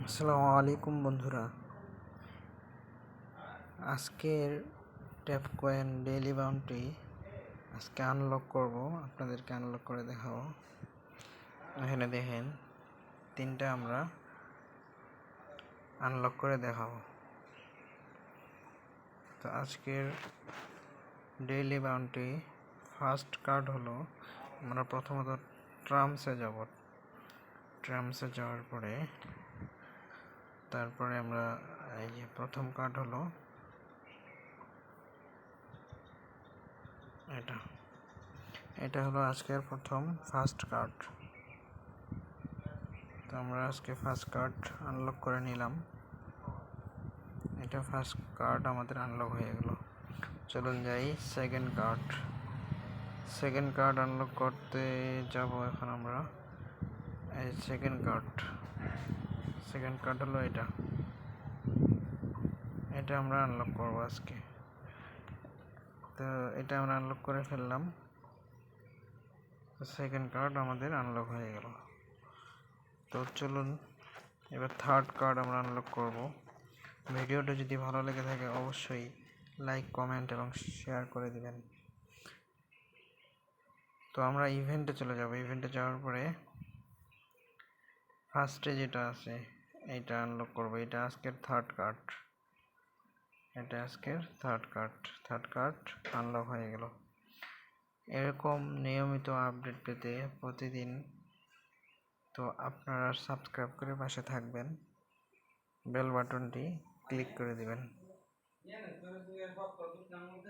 আসসালামু আলাইকুম বন্ধুরা, আজকের ট্যাপ কয়েন ডেইলি বাউন্টি আজকে আনলক করব। আপনাদেরকে আনলক করে দেখাবো। এখানে দেখেন 3টা আমরা আনলক করে দেখাবো। তো আজকের ডেইলি বাউন্টি ফার্স্ট কার্ড হলো, আমরা প্রথমত ট্রাম্পসে যাব। ট্রাম্পসে যাওয়ার পরে তারপরে আমরা এই যে প্রথম কার্ড হলো এটা হলো আজকের প্রথম ফার্স্ট কার্ড। তো আমরা আজকে ফার্স্ট কার্ড আনলক করে নিলাম। এটা ফার্স্ট কার্ড আমাদের আনলক হয়ে গেল। চলুন যাই সেকেন্ড কার্ড আনলক করতে যাব। এখন আমরা এই সেকেন্ড কার্ড হলো এটা আমরা আনলক করব আজকে। তো এটা আমরা আনলক করে ফেললাম। সেকেন্ড কার্ড আমাদের আনলক হয়ে গেল। তো চলুন এবার থার্ড কার্ড আমরা আনলক করব। ভিডিওটা যদি ভালো লেগে থাকে অবশ্যই লাইক, কমেন্ট এবং শেয়ার করে দিবেন। তো আমরা ইভেন্টে চলে যাব। ইভেন্টে যাওয়ার পরে ফার্স্টে যেটা আছে এইটা আনলক করব। এটা আজকের থার্ড কার্ড আনলক হয়ে গেল। এরকম নিয়মিত আপডেট পেতে প্রতিদিন তো আপনারা সাবস্ক্রাইব করে পাশে থাকবেন, বেল বাটনটি ক্লিক করে দিবেন।